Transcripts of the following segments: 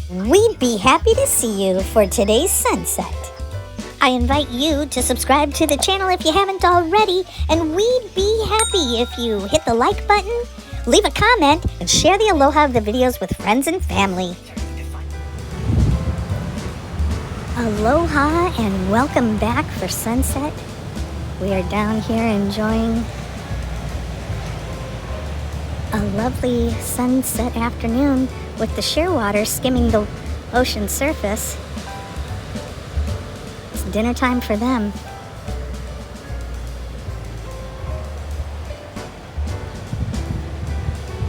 We'd be happy to see you for today's sunset. I invite you to subscribe to the channel if you haven't already, and we'd be happy if you hit the like button, leave a comment, and share the aloha of the videos with friends and family. Aloha and welcome back for sunset. We are down here enjoying a lovely sunset afternoon with the shearwater skimming the ocean surface. It's dinner time for them.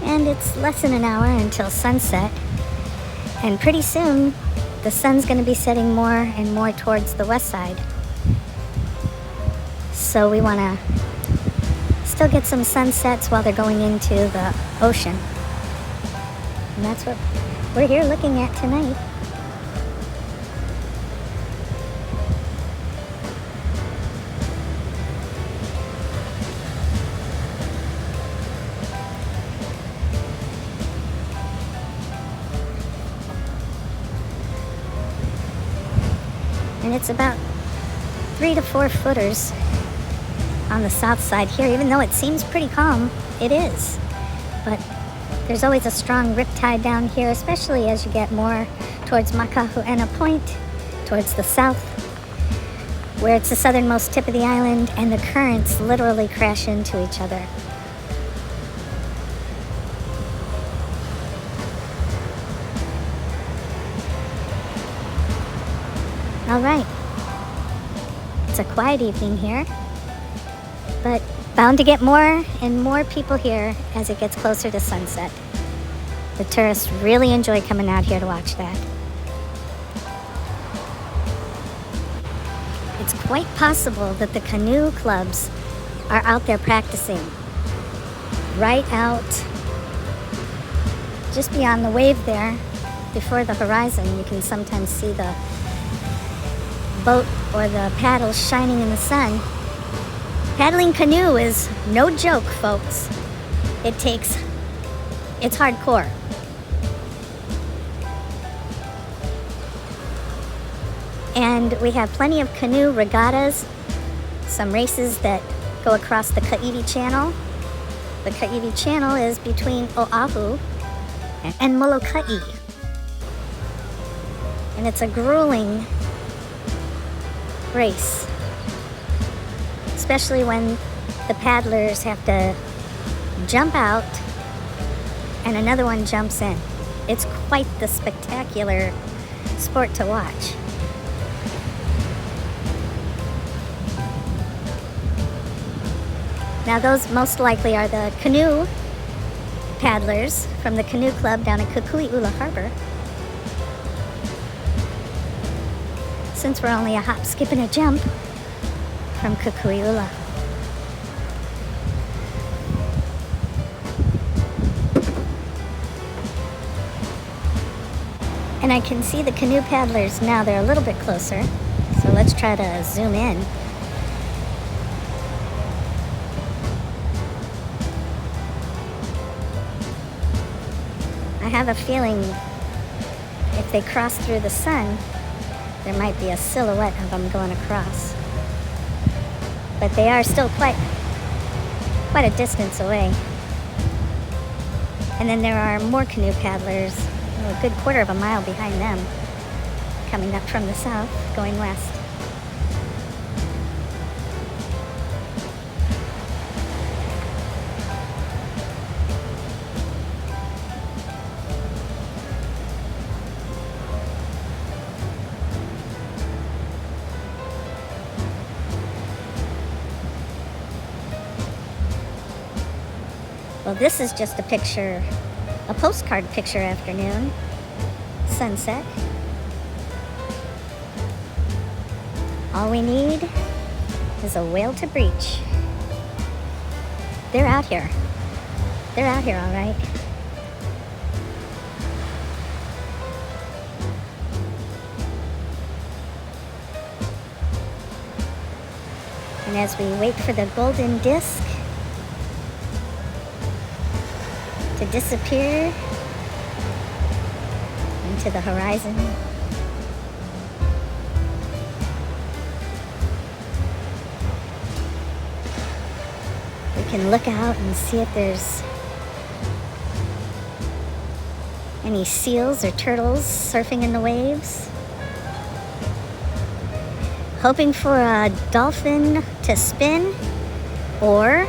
And it's less than an hour until sunset. And pretty soon, the sun's going to be setting more and more towards the west side. So we want to still get some sunsets while they're going into the ocean. And that's what we're here looking at tonight. And it's about 3 to 4 footers on the south side here. Even though it seems pretty calm, it is. But there's always a strong riptide down here, especially as you get more towards Makahu'ena Point, towards the south, where it's the southernmost tip of the island, and the currents literally crash into each other. All right, it's a quiet evening here, but bound to get more and more people here as it gets closer to sunset. The tourists really enjoy coming out here to watch that. It's quite possible that the canoe clubs are out there practicing. Right out just beyond the wave there, before the horizon, you can sometimes see the boat or the paddles shining in the sun. Paddling canoe is no joke, folks. It's hardcore. And we have plenty of canoe regattas, some races that go across the Kaua'i Channel. The Kaua'i Channel is between Oahu and Molokai. And it's a grueling race, especially when the paddlers have to jump out and another one jumps in. It's quite the spectacular sport to watch. Now those most likely are the canoe paddlers from the canoe club down at Kukui'ula Harbor. Since we're only a hop, skip, and a jump from Kukui'ula. And I can see the canoe paddlers now. They're a little bit closer. So let's try to zoom in. I have a feeling if they cross through the sun, there might be a silhouette of them going across. But they are still quite a distance away. And then there are more canoe paddlers, a good quarter of a mile behind them, coming up from the south, going west. Well, this is just a postcard picture afternoon, sunset. All we need is a whale to breach. They're out here. They're out here, all right. And as we wait for the golden disc to disappear into to the horizon. We can look out and see if there's any seals or turtles surfing in the waves. Hoping for a dolphin to spin or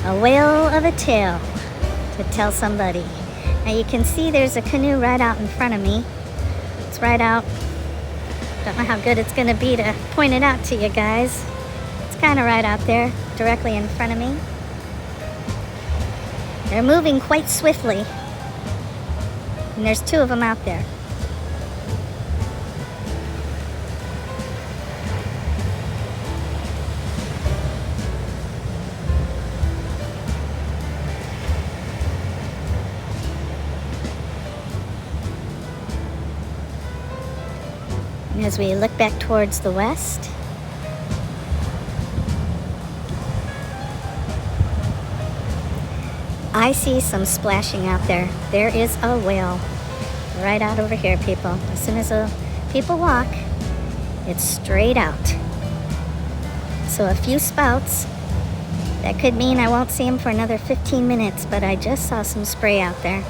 a whale of a tale to tell somebody. Now you can see there's a canoe right out in front of me. It's right out. Don't know how good it's gonna be to point it out to you guys. It's kind of right out there, directly in front of me. They're moving quite swiftly. And there's two of them out there. And as we look back towards the west, I see some splashing out there. There is a whale right out over here, people. As soon as the people walk, it's straight out. So a few spouts. That could mean I won't see him for another 15 minutes, but I just saw some spray out there.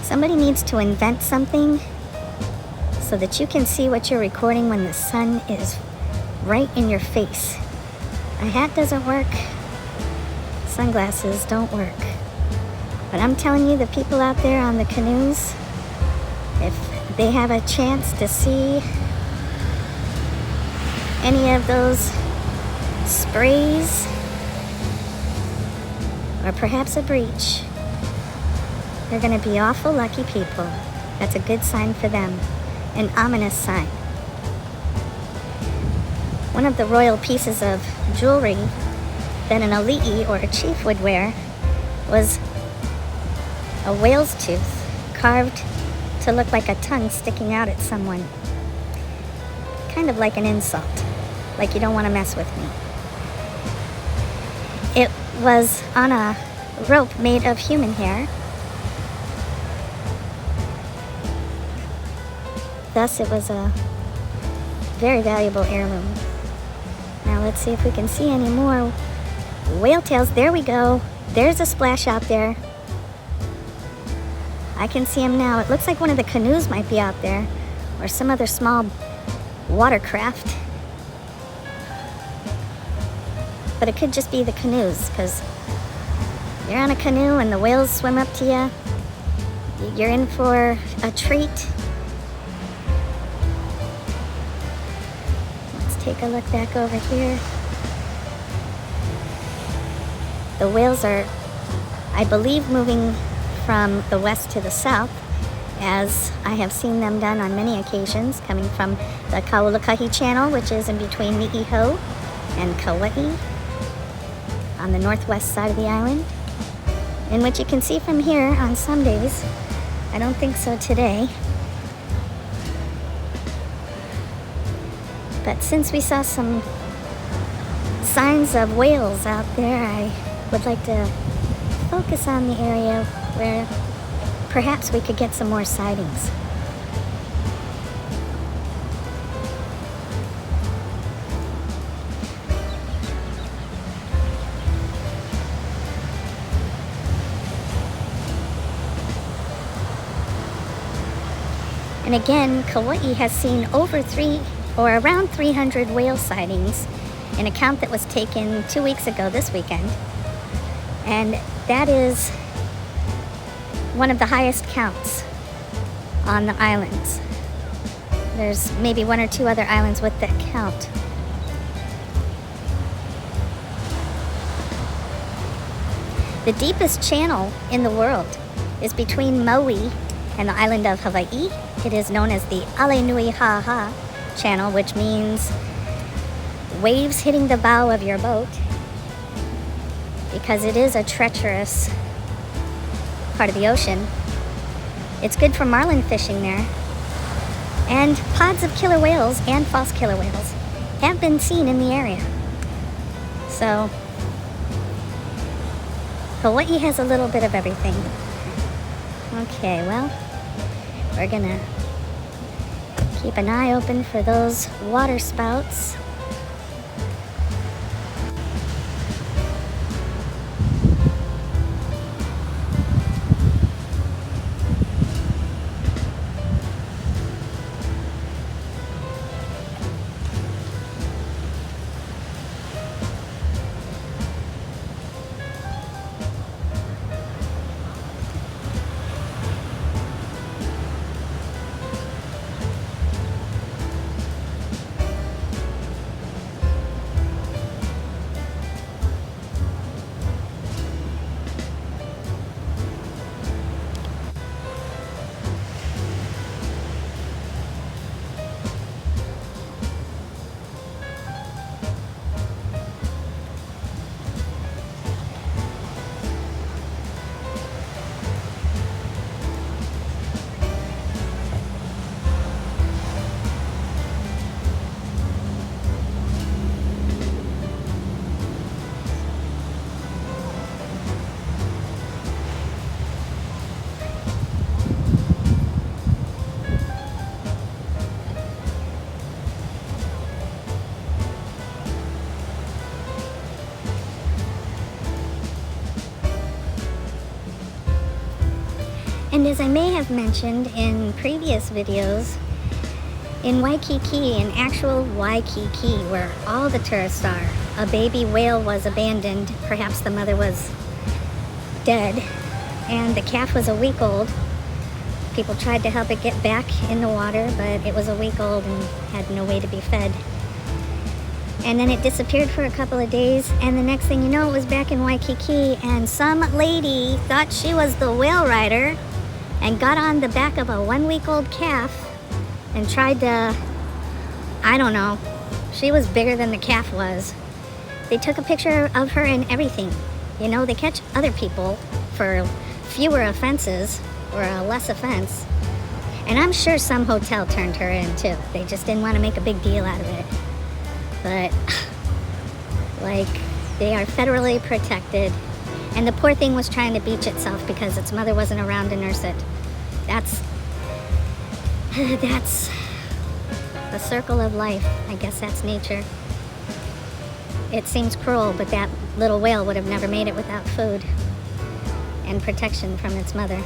Somebody needs to invent something so that you can see what you're recording when the sun is right in your face. A hat doesn't work. Sunglasses don't work. But I'm telling you, the people out there on the canoes, if they have a chance to see any of those sprays, or perhaps a breach, they're gonna be awful lucky people. That's a good sign for them, an ominous sign. One of the royal pieces of jewelry that an ali'i or a chief would wear was a whale's tooth carved to look like a tongue sticking out at someone. Kind of like an insult, like you don't want to mess with me. It was on a rope made of human hair. Thus, it was a very valuable heirloom. Now let's see if we can see any more whale tails. There we go. There's a splash out there. I can see him now. It looks like one of the canoes might be out there, or some other small watercraft. But it could just be the canoes, because you're on a canoe and the whales swim up to you. You're in for a treat. Let's take a look back over here. The whales are, I believe, moving from the west to the south, as I have seen them done on many occasions, coming from the Kaua'i channel, which is in between Ni'iho and Kaua'i, on the northwest side of the island, in which you can see from here on some days. I don't think so today. But since we saw some signs of whales out there, I would like to focus on the area where perhaps we could get some more sightings. And again, Kaua'i has seen around 300 whale sightings, an account that was taken 2 weeks ago this weekend. And that is one of the highest counts on the islands. There's maybe one or two other islands with that count. The deepest channel in the world is between Maui and the island of Hawaii. It is known as the Ale Nui Haha channel, which means waves hitting the bow of your boat, because it is a treacherous part of the ocean. It's good for marlin fishing there. And pods of killer whales and false killer whales have been seen in the area. So Hawaii has a little bit of everything. Okay, well, We're gonna keep an eye open for those water spouts. And as I may have mentioned in previous videos, in Waikiki, in actual Waikiki, where all the tourists are, a baby whale was abandoned. Perhaps the mother was dead, and the calf was a week old. People tried to help it get back in the water, but it was a week old and had no way to be fed. And then it disappeared for a couple of days, and the next thing you know, it was back in Waikiki, and some lady thought she was the whale rider and got on the back of a 1 week old calf and tried to, I don't know, she was bigger than the calf was. They took a picture of her and everything. You know, they catch other people for fewer offenses or a less offense. And I'm sure some hotel turned her in too. They just didn't want to make a big deal out of it. But, like, they are federally protected. And the poor thing was trying to beach itself because its mother wasn't around to nurse it. That's the circle of life. I guess that's nature. It seems cruel, but that little whale would have never made it without food and protection from its mother.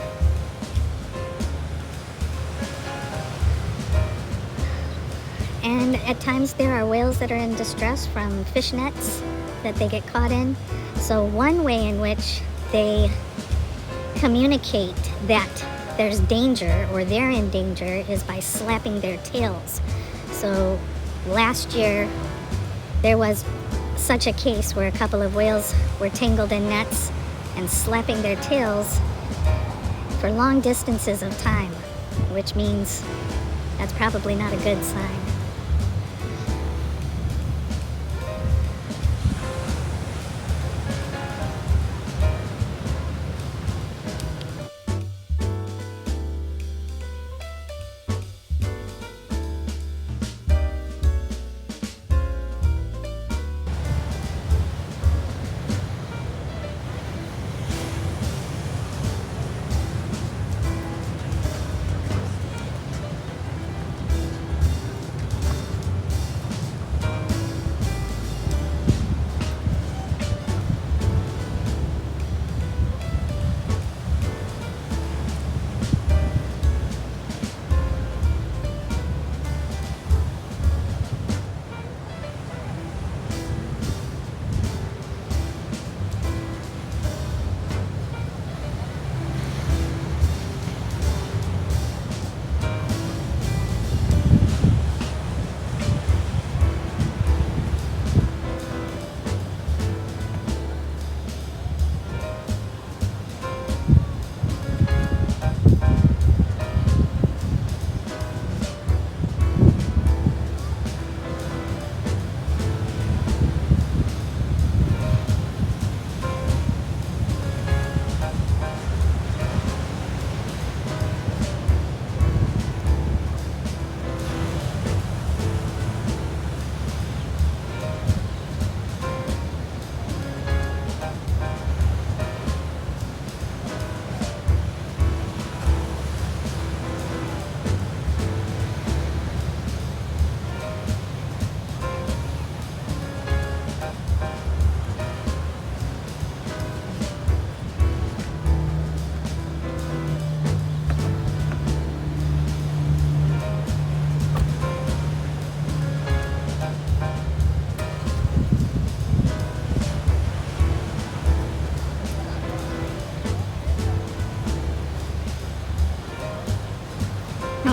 And at times there are whales that are in distress from fish nets that they get caught in. So one way in which they communicate that there's danger or they're in danger is by slapping their tails. So last year there was such a case where a couple of whales were tangled in nets and slapping their tails for long distances of time, which means that's probably not a good sign.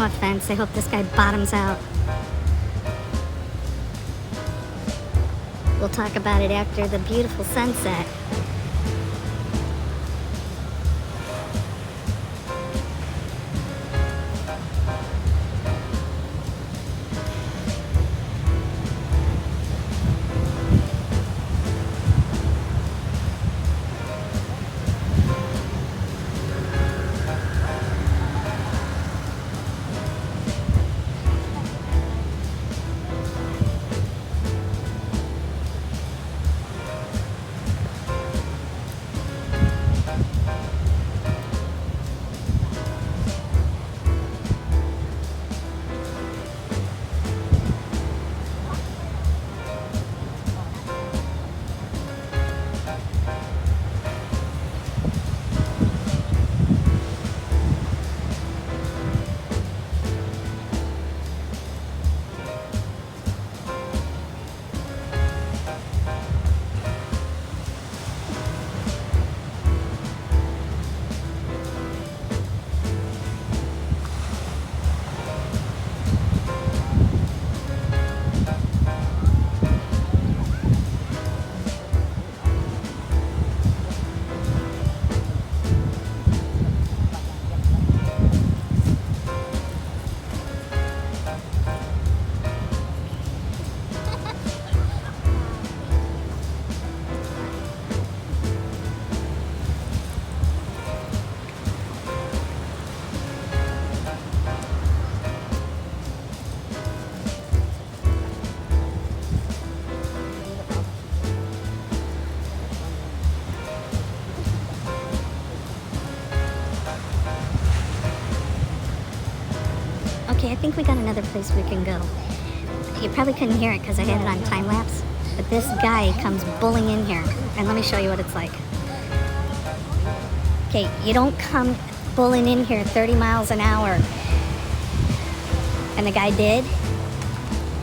offense. I hope this guy bottoms out. We'll talk about it after the beautiful sunset. Okay, I think we got another place we can go. You probably couldn't hear it because I had it on time lapse, but this guy comes bulling in here, and let me show you what it's like. Okay, you don't come bulling in here 30 miles an hour, and the guy did,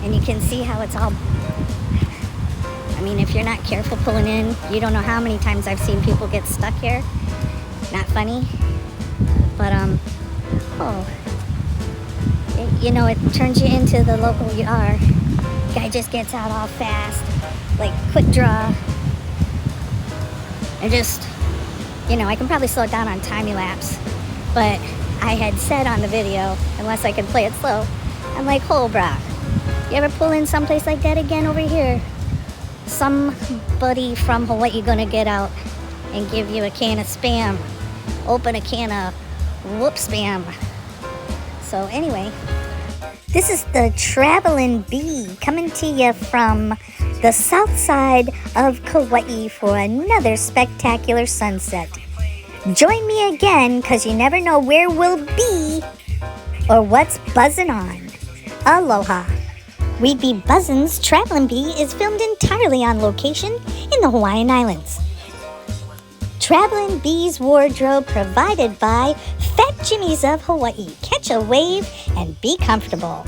and you can see how it's all, I mean, if you're not careful pulling in, you don't know how many times I've seen people get stuck here. Not funny, but oh. You know, it turns you into the local you are. Guy just gets out all fast, like quick draw. And just, you know, I can probably slow it down on time-elapse, but I had said on the video, unless I can play it slow, I'm like, oh, brah, you ever pull in someplace like that again over here? Somebody from Hawaii gonna get out and give you a can of Spam. Open a can of whoop Spam. So anyway, this is the Travelin' Bee coming to you from the south side of Kaua'i for another spectacular sunset. Join me again, because you never know where we'll be or what's buzzing on. Aloha. We Be Buzzin's Travelin' Bee is filmed entirely on location in the Hawaiian Islands. Travelin' Bee's wardrobe provided by Fat Jimmy's of Hawaii. Catch a wave and be comfortable.